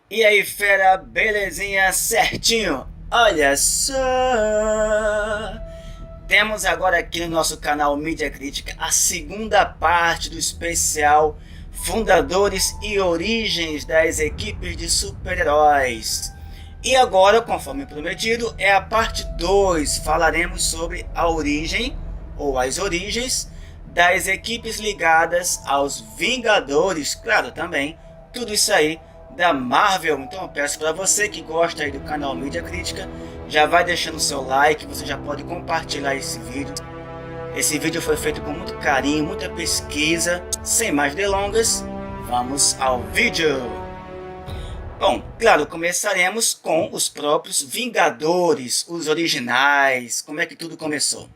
E aí, fera, belezinha, certinho? Olha só! Temos agora aqui no nosso canal Mídia Crítica a segunda parte do especial Fundadores e Origens das Equipes de Super-Heróis. E agora, conforme prometido, é a parte 2. Falaremos sobre a origem, ou as origens, das equipes ligadas aos Vingadores, claro, também, tudo isso aí da Marvel. Então eu peço para você que gosta aí do canal Mídia Crítica, já vai deixando o seu like, você já pode compartilhar esse vídeo. Esse vídeo foi feito com muito carinho, muita pesquisa. Sem mais delongas, vamos ao vídeo. Bom, claro, começaremos com os próprios Vingadores, os originais, como é que tudo começou.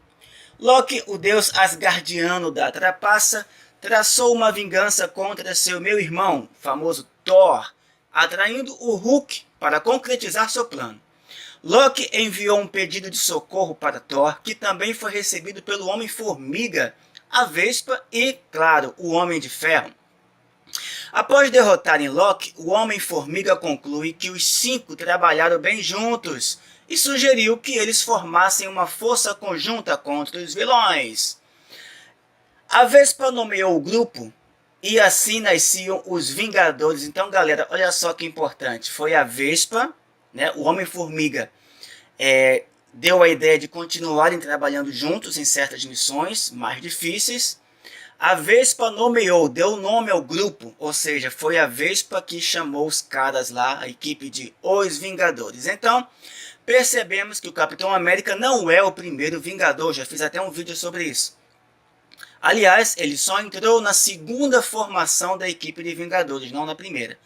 Loki, o deus asgardiano da trapaça, traçou uma vingança contra seu meio-irmão, famoso Thor, atraindo o Hulk para concretizar seu plano. Loki enviou um pedido de socorro para Thor, que também foi recebido pelo Homem-Formiga, a Vespa e, claro, o Homem de Ferro. Após derrotarem Loki, o Homem-Formiga conclui que os cinco trabalharam bem juntos e sugeriu que eles formassem uma força conjunta contra os vilões. A Vespa nomeou o grupo e assim nasciam os Vingadores. Então, galera, olha só que importante. Foi a Vespa, né, o Homem-Formiga, deu a ideia de continuarem trabalhando juntos em certas missões mais difíceis. A Vespa nomeou, deu nome ao grupo, ou seja, foi a Vespa que chamou os caras lá, a equipe de Os Vingadores. Então, percebemos que o Capitão América não é o primeiro Vingador, já fiz até um vídeo sobre isso. Aliás, ele só entrou na segunda formação da equipe de Vingadores, não na primeira,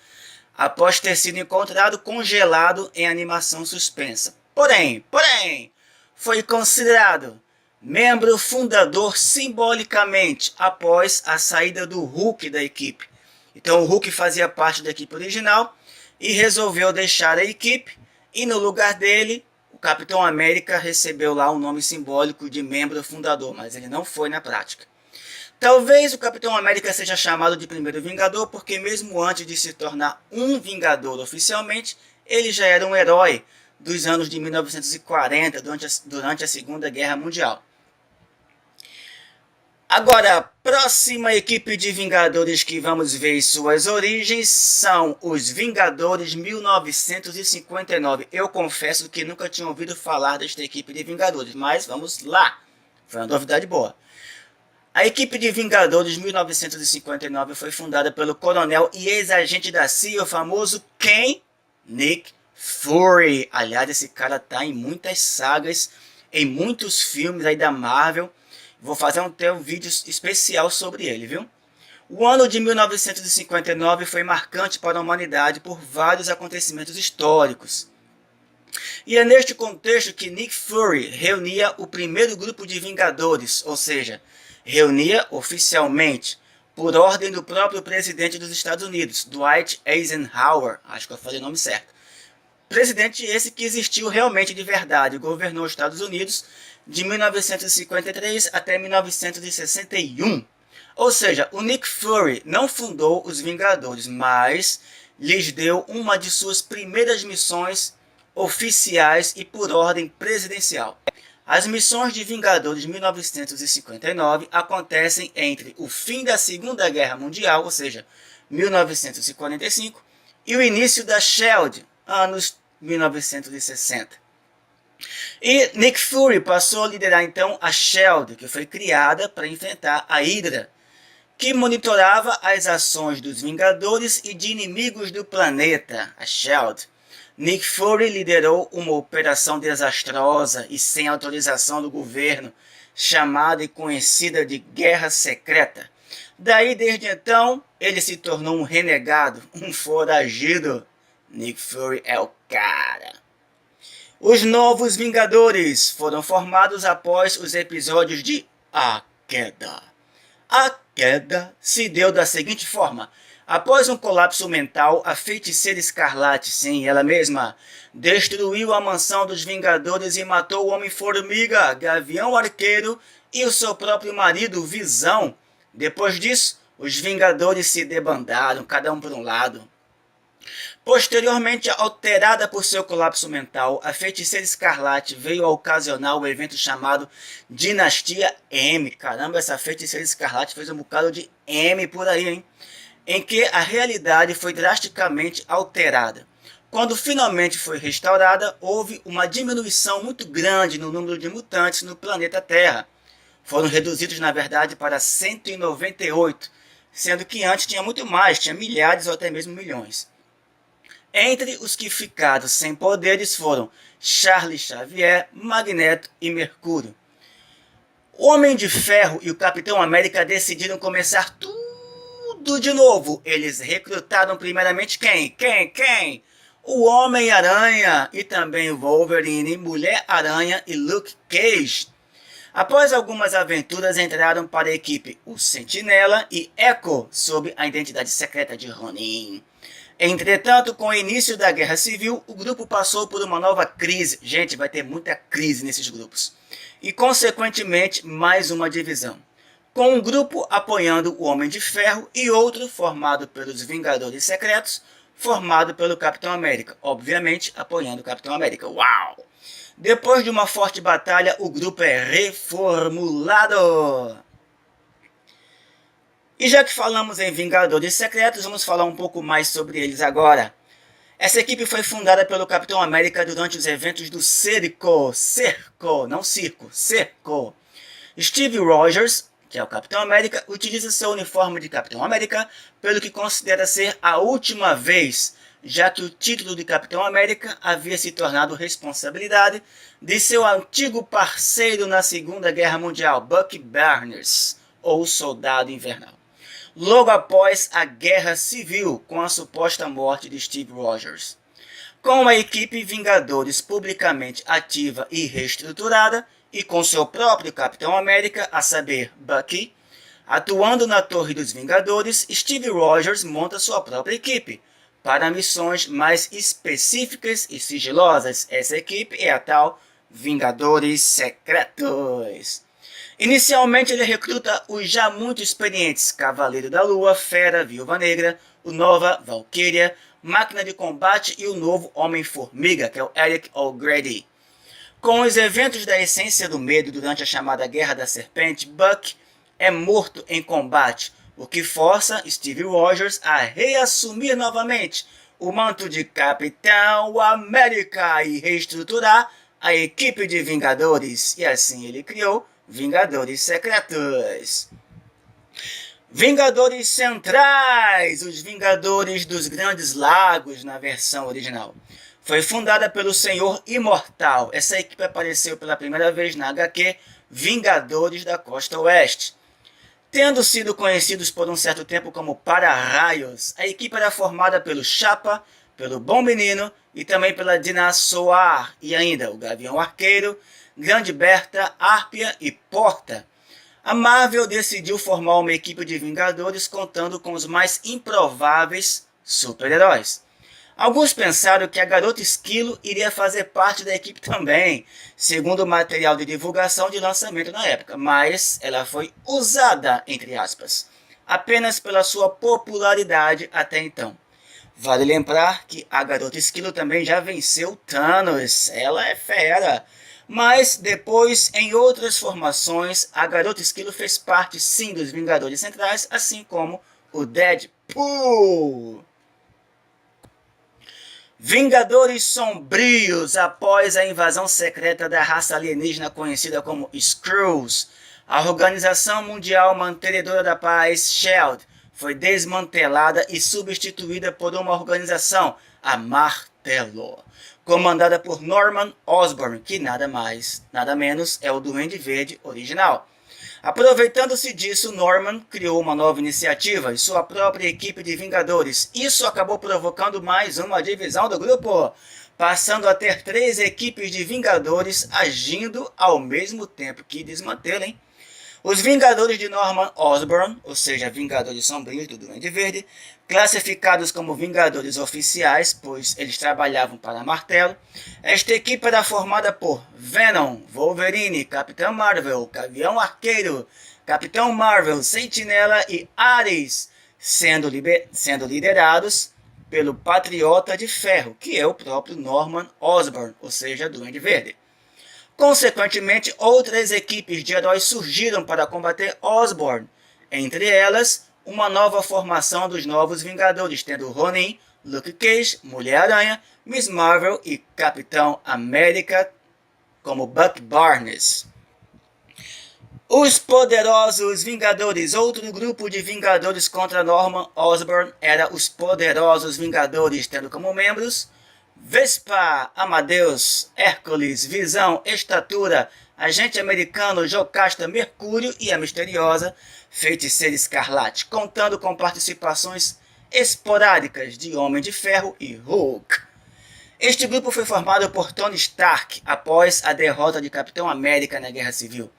após ter sido encontrado congelado em animação suspensa. Porém, foi considerado membro fundador simbolicamente após a saída do Hulk da equipe. Então o Hulk fazia parte da equipe original e resolveu deixar a equipe, e no lugar dele o Capitão América recebeu lá o nome simbólico de membro fundador, mas ele não foi na prática. Talvez o Capitão América seja chamado de primeiro Vingador porque mesmo antes de se tornar um Vingador oficialmente, ele já era um herói dos anos de 1940, durante a Segunda Guerra Mundial. Agora, a próxima equipe de Vingadores que vamos ver suas origens são os Vingadores 1959. Eu confesso que nunca tinha ouvido falar desta equipe de Vingadores, mas vamos lá, foi uma novidade boa. A equipe de Vingadores 1959 foi fundada pelo coronel e ex-agente da CIA, o famoso quem? Nick Fury. Aliás, esse cara tá em muitas sagas, em muitos filmes aí da Marvel. Vou fazer um vídeo especial sobre ele, viu? O ano de 1959 foi marcante para a humanidade por vários acontecimentos históricos. E é neste contexto que Nick Fury reunia o primeiro grupo de Vingadores, ou seja, reunia oficialmente, por ordem do próprio presidente dos Estados Unidos, Dwight Eisenhower, acho que eu falei o nome certo. Presidente esse que existiu realmente de verdade, governou os Estados Unidos de 1953 até 1961. Ou seja, o Nick Fury não fundou os Vingadores, mas lhes deu uma de suas primeiras missões oficiais e por ordem presidencial. As missões de Vingadores 1959 acontecem entre o fim da Segunda Guerra Mundial, ou seja, 1945, e o início da SHIELD, anos 1960. E Nick Fury passou a liderar então a SHIELD, que foi criada para enfrentar a Hydra, que monitorava as ações dos Vingadores e de inimigos do planeta, a SHIELD. Nick Fury liderou uma operação desastrosa e sem autorização do governo, chamada e conhecida de Guerra Secreta. Daí, desde então, ele se tornou um renegado, um foragido. Nick Fury é o cara. Os Novos Vingadores foram formados após os episódios de A Queda. A queda se deu da seguinte forma: após um colapso mental, a Feiticeira Escarlate, sim, ela mesma, destruiu a mansão dos Vingadores e matou o Homem-Formiga, Gavião Arqueiro e o seu próprio marido, Visão. Depois disso, os Vingadores se debandaram, cada um por um lado. Posteriormente, alterada por seu colapso mental, a Feiticeira Escarlate veio a ocasionar o evento chamado Dinastia M. Caramba, essa Feiticeira Escarlate fez um bocado de M por aí, hein? Em que a realidade foi drasticamente alterada. Quando finalmente foi restaurada, houve uma diminuição muito grande no número de mutantes no planeta Terra. Foram reduzidos, na verdade, para 198, sendo que antes tinha muito mais, tinha milhares ou até mesmo milhões. Entre os que ficaram sem poderes foram Charles Xavier, Magneto e Mercúrio. O Homem de Ferro e o Capitão América decidiram começar tudo de novo. Eles recrutaram primeiramente quem? O Homem-Aranha e também Wolverine, Mulher-Aranha e Luke Cage. Após algumas aventuras, entraram para a equipe o Sentinela e Echo, sob a identidade secreta de Ronin. Entretanto, com o início da Guerra Civil, o grupo passou por uma nova crise. Gente, vai ter muita crise nesses grupos. E, consequentemente, mais uma divisão. Com um grupo apoiando o Homem de Ferro e outro formado pelos Vingadores Secretos, formado pelo Capitão América. Obviamente, apoiando o Capitão América. Uau! Depois de uma forte batalha, o grupo é reformulado. E já que falamos em Vingadores Secretos, vamos falar um pouco mais sobre eles agora. Essa equipe foi fundada pelo Capitão América durante os eventos do Cerco. Steve Rogers, que é o Capitão América, utiliza seu uniforme de Capitão América, pelo que considera ser a última vez, já que o título de Capitão América havia se tornado responsabilidade de seu antigo parceiro na Segunda Guerra Mundial, Bucky Barnes, ou Soldado Invernal. Logo após a Guerra Civil, com a suposta morte de Steve Rogers. Com a equipe Vingadores publicamente ativa e reestruturada, e com seu próprio Capitão América, a saber, Bucky, atuando na Torre dos Vingadores, Steve Rogers monta sua própria equipe, para missões mais específicas e sigilosas. Essa equipe é a tal Vingadores Secretos. Inicialmente ele recruta os já muito experientes Cavaleiro da Lua, Fera, Viúva Negra, o Nova, Valkyria, Máquina de Combate e o novo Homem-Formiga, que é o Eric O'Grady. Com os eventos da Essência do Medo durante a chamada Guerra da Serpente, Buck é morto em combate, o que força Steve Rogers a reassumir novamente o manto de Capitão América e reestruturar a equipe de Vingadores, e assim ele criou Vingadores Secretos. Vingadores Centrais, os Vingadores dos Grandes Lagos na versão original. Foi fundada pelo Senhor Imortal. Essa equipe apareceu pela primeira vez na HQ Vingadores da Costa Oeste. Tendo sido conhecidos por um certo tempo como Para-Raios, a equipe era formada pelo Chapa, pelo Bom Menino e também pela Dinah Soar, e ainda o Gavião Arqueiro, Grande Berta, Árpia e Porta. A Marvel decidiu formar uma equipe de Vingadores contando com os mais improváveis super-heróis. Alguns pensaram que a Garota Esquilo iria fazer parte da equipe também, segundo o material de divulgação de lançamento na época, mas ela foi usada, entre aspas, apenas pela sua popularidade até então. Vale lembrar que a Garota Esquilo também já venceu Thanos, ela é fera. Mas depois, em outras formações, a Garota Esquilo fez parte sim dos Vingadores Centrais, assim como o Deadpool. Vingadores Sombrios. Após a invasão secreta da raça alienígena conhecida como Skrulls, a Organização Mundial Mantenedora da Paz, SHIELD, foi desmantelada e substituída por uma organização, a Martelo, comandada por Norman Osborn, que nada mais, nada menos é o Duende Verde original. Aproveitando-se disso, Norman criou uma nova iniciativa e sua própria equipe de Vingadores. Isso acabou provocando mais uma divisão do grupo, passando a ter 3 equipes de Vingadores agindo ao mesmo tempo que desmantelem. Os Vingadores de Norman Osborn, ou seja, Vingadores Sombrios do Duende Verde, classificados como Vingadores Oficiais, pois eles trabalhavam para a Martelo. Esta equipe era formada por Venom, Wolverine, Capitão Marvel, Gavião Arqueiro, Capitão Marvel, Sentinela e Ares, sendo liderados pelo Patriota de Ferro, que é o próprio Norman Osborn, ou seja, Duende Verde. Consequentemente, outras equipes de heróis surgiram para combater Osborn, entre elas uma nova formação dos Novos Vingadores, tendo Ronin, Luke Cage, Mulher-Aranha, Miss Marvel e Capitão América como Buck Barnes. Os Poderosos Vingadores, outro grupo de Vingadores contra Norman Osborn, era os Poderosos Vingadores, tendo como membros Vespa, Amadeus, Hércules, Visão, Estatura, Agente Americano, Jocasta, Mercúrio e a misteriosa Feiticeira Escarlate, contando com participações esporádicas de Homem de Ferro e Hulk. Este grupo foi formado por Tony Stark após a derrota de Capitão América na Guerra Civil.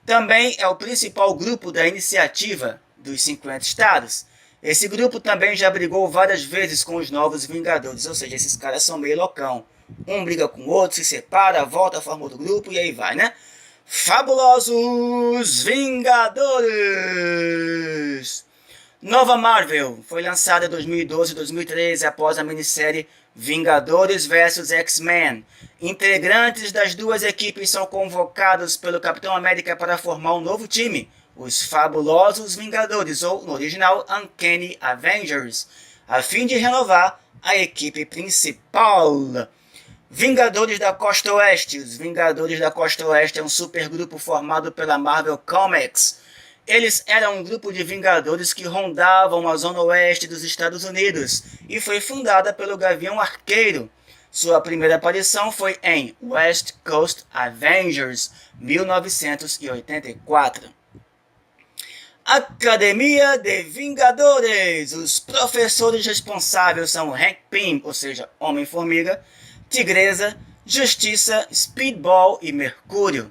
Também é o principal grupo da iniciativa dos 50 estados. Esse grupo também já brigou várias vezes com os Novos Vingadores, ou seja, esses caras são meio loucão. Um briga com o outro, se separa, volta, forma outro grupo e aí vai, né? Fabulosos Vingadores! Nova Marvel foi lançada em 2012 e 2013 após a minissérie Vingadores vs X-Men. Integrantes das duas equipes são convocados pelo Capitão América para formar um novo time, os Fabulosos Vingadores, ou no original Uncanny Avengers, a fim de renovar a equipe principal. Vingadores da Costa Oeste. Os Vingadores da Costa Oeste é um supergrupo formado pela Marvel Comics. Eles eram um grupo de Vingadores que rondavam a zona oeste dos Estados Unidos e foi fundada pelo Gavião Arqueiro. Sua primeira aparição foi em West Coast Avengers, 1984. Academia de Vingadores. Os professores responsáveis são Hank Pym, ou seja, Homem-Formiga, Tigresa, Justiça, Speedball e Mercúrio.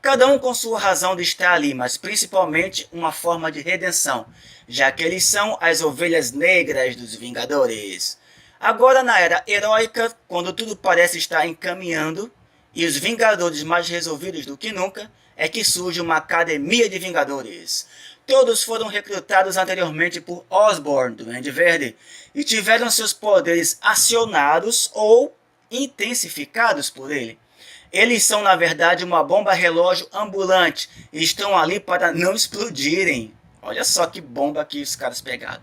Cada um com sua razão de estar ali, mas principalmente uma forma de redenção, já que eles são as ovelhas negras dos Vingadores. Agora, na era heróica, quando tudo parece estar encaminhando e os Vingadores mais resolvidos do que nunca, é que surge uma Academia de Vingadores. Todos foram recrutados anteriormente por Osborn, do Duende Verde, e tiveram seus poderes acionados ou intensificados por ele. Eles são, na verdade, uma bomba relógio ambulante e estão ali para não explodirem. Olha só que bomba que os caras pegaram.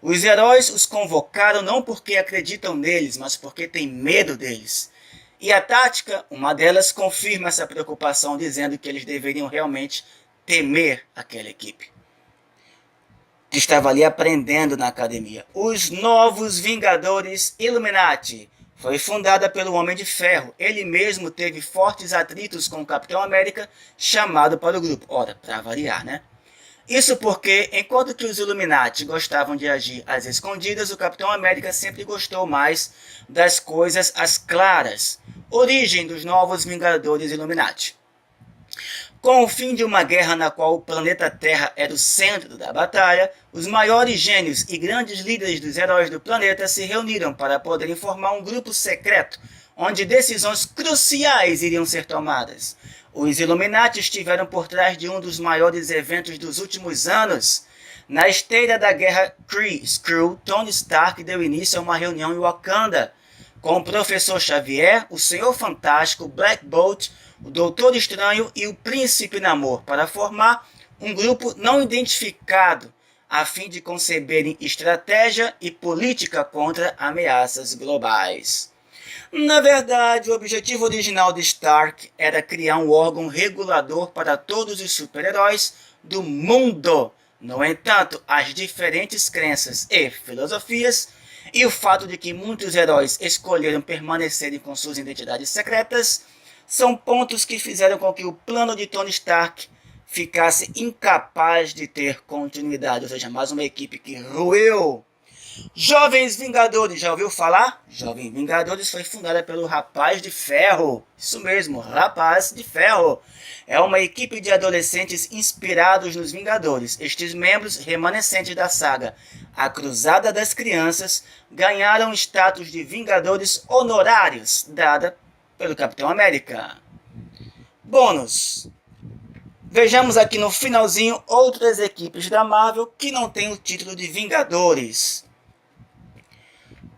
Os heróis os convocaram não porque acreditam neles, mas porque têm medo deles. E a tática, uma delas, confirma essa preocupação, dizendo que eles deveriam realmente temer aquela equipe que estava ali aprendendo na academia. Os Novos Vingadores Illuminati. Foi fundada pelo Homem de Ferro. Ele mesmo teve fortes atritos com o Capitão América, chamado para o grupo. Ora, para variar, né? Isso porque, enquanto que os Illuminati gostavam de agir às escondidas, o Capitão América sempre gostou mais das coisas às claras. Origem dos Novos Vingadores Illuminati. Com o fim de uma guerra na qual o planeta Terra era o centro da batalha, os maiores gênios e grandes líderes dos heróis do planeta se reuniram para poderem formar um grupo secreto, onde decisões cruciais iriam ser tomadas. Os Illuminati estiveram por trás de um dos maiores eventos dos últimos anos. Na esteira da Guerra Kree-Skrull, Tony Stark deu início a uma reunião em Wakanda, com o Professor Xavier, o Senhor Fantástico, Black Bolt, o Doutor Estranho e o Príncipe Namor, para formar um grupo não identificado, a fim de conceberem estratégia e política contra ameaças globais. Na verdade, o objetivo original de Stark era criar um órgão regulador para todos os super-heróis do mundo. No entanto, as diferentes crenças e filosofias e o fato de que muitos heróis escolheram permanecerem com suas identidades secretas são pontos que fizeram com que o plano de Tony Stark ficasse incapaz de ter continuidade, ou seja, mais uma equipe que ruiu. Jovens Vingadores, já ouviu falar? Jovens Vingadores foi fundada pelo Rapaz de Ferro. Isso mesmo, Rapaz de Ferro. É uma equipe de adolescentes inspirados nos Vingadores. Estes membros remanescentes da saga A Cruzada das Crianças ganharam status de Vingadores honorários, dada pelo Capitão América. Bônus. Vejamos aqui no finalzinho outras equipes da Marvel que não têm o título de Vingadores.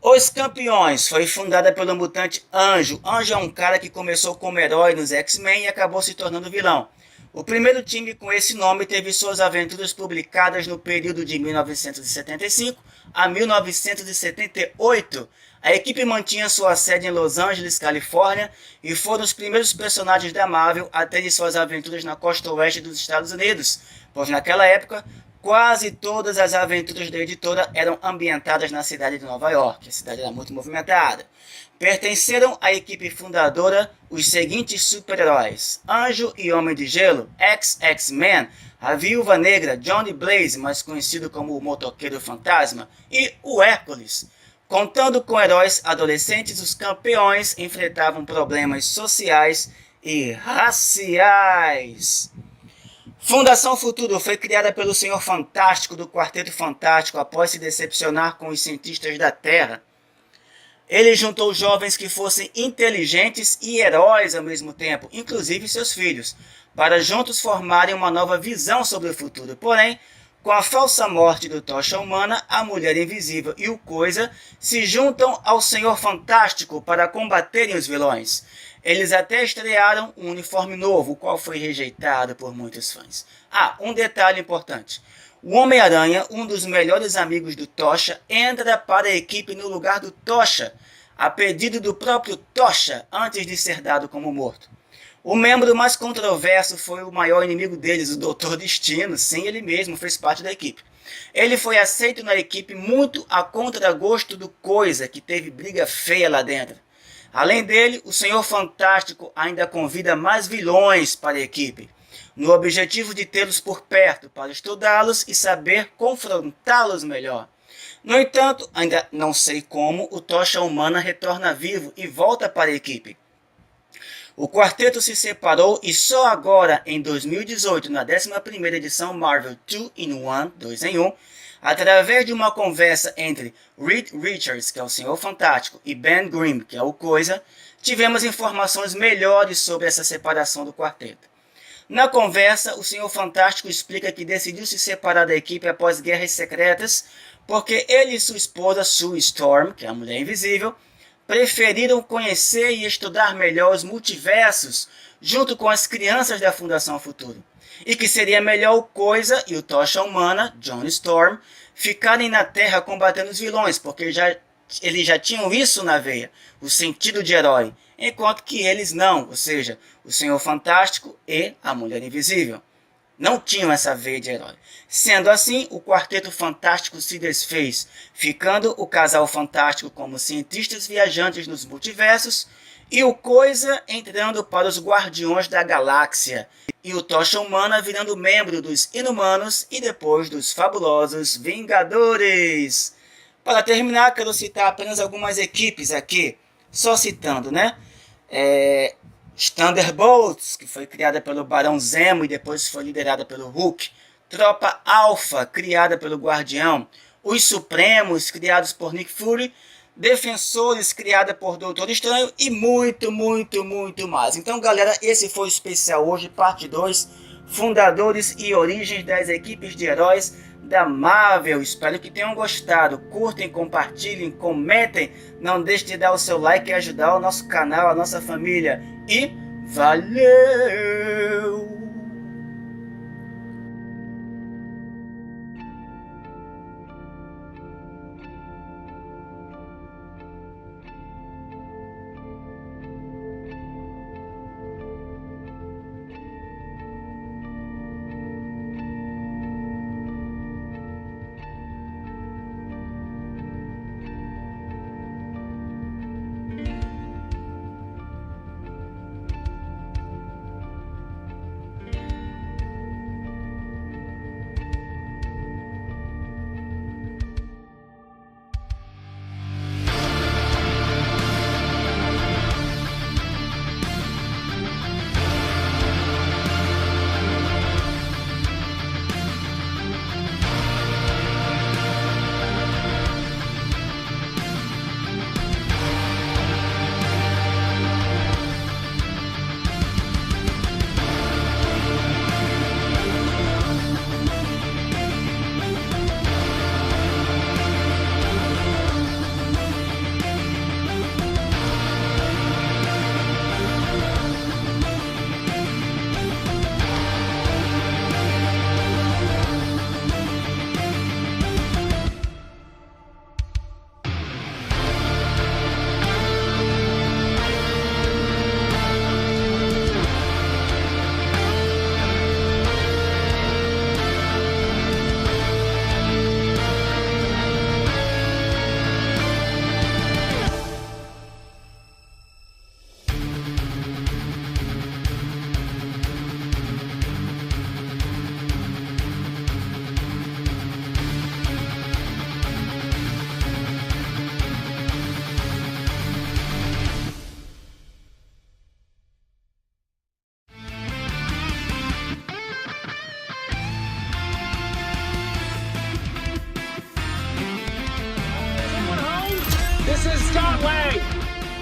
Os Campeões foi fundada pelo mutante Anjo. Anjo é um cara que começou como herói nos X-Men e acabou se tornando vilão. O primeiro time com esse nome teve suas aventuras publicadas no período de 1975 a 1978. A equipe mantinha sua sede em Los Angeles, Califórnia, e foram os primeiros personagens da Marvel a terem suas aventuras na costa oeste dos Estados Unidos, pois naquela época quase todas as aventuras da editora eram ambientadas na cidade de Nova York. A cidade era muito movimentada. Pertenceram à equipe fundadora os seguintes super-heróis: Anjo e Homem de Gelo, X-Men, a Viúva Negra, Johnny Blaze, mais conhecido como o Motoqueiro Fantasma, e o Hércules. Contando com heróis adolescentes, os campeões enfrentavam problemas sociais e raciais. Fundação Futuro foi criada pelo Senhor Fantástico do Quarteto Fantástico após se decepcionar com os cientistas da Terra. Ele juntou jovens que fossem inteligentes e heróis ao mesmo tempo, inclusive seus filhos, para juntos formarem uma nova visão sobre o futuro. Porém, com a falsa morte do Tocha Humana, a Mulher Invisível e o Coisa se juntam ao Senhor Fantástico para combaterem os vilões. Eles até estrearam um uniforme novo, o qual foi rejeitado por muitos fãs. Um detalhe importante. O Homem-Aranha, um dos melhores amigos do Tocha, entra para a equipe no lugar do Tocha, a pedido do próprio Tocha, antes de ser dado como morto. O membro mais controverso foi o maior inimigo deles, o Doutor Destino. Sim, ele mesmo fez parte da equipe. Ele foi aceito na equipe muito a contragosto do Coisa, que teve briga feia lá dentro. Além dele, o Senhor Fantástico ainda convida mais vilões para a equipe, no objetivo de tê-los por perto, para estudá-los e saber confrontá-los melhor. No entanto, ainda não sei como, o Tocha Humana retorna vivo e volta para a equipe. O quarteto se separou e só agora, em 2018, na 11ª edição Marvel 2-in-1, 2 em 1, através de uma conversa entre Reed Richards, que é o Senhor Fantástico, e Ben Grimm, que é o Coisa, tivemos informações melhores sobre essa separação do quarteto. Na conversa, o Senhor Fantástico explica que decidiu se separar da equipe após guerras secretas, porque ele e sua esposa, Sue Storm, que é a Mulher Invisível, preferiram conhecer e estudar melhor os multiversos junto com as crianças da Fundação Futuro. E que seria melhor o Coisa e o Tocha Humana, Johnny Storm, ficarem na Terra combatendo os vilões, porque eles já tinham isso na veia, o sentido de herói, enquanto que eles não, ou seja, o Senhor Fantástico e a Mulher Invisível não tinham essa veia de herói. Sendo assim, o Quarteto Fantástico se desfez, ficando o Casal Fantástico como cientistas viajantes nos multiversos e o Coisa entrando para os Guardiões da Galáxia e o Tocha Humana virando membro dos Inumanos e depois dos Fabulosos Vingadores. Para terminar, quero citar apenas algumas equipes aqui, só citando, né? Thunderbolts, que foi criada pelo Barão Zemo e depois foi liderada pelo Hulk. Tropa Alpha, criada pelo Guardião. Os Supremos, criados por Nick Fury. Defensores, criada por Doutor Estranho. E muito, muito, muito mais. Então, galera, esse foi o especial hoje, parte 2. Fundadores e origens das equipes de heróis da Marvel. Espero que tenham gostado. Curtem, compartilhem, comentem. Não deixe de dar o seu like e ajudar o nosso canal, a nossa família. E valeu!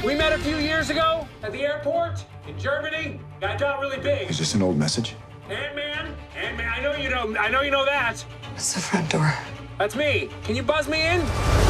We met a few years ago at the airport in Germany. I got really big. Is this an old message? Ant-Man, I know you know that. It's the front door. That's me. Can you buzz me in?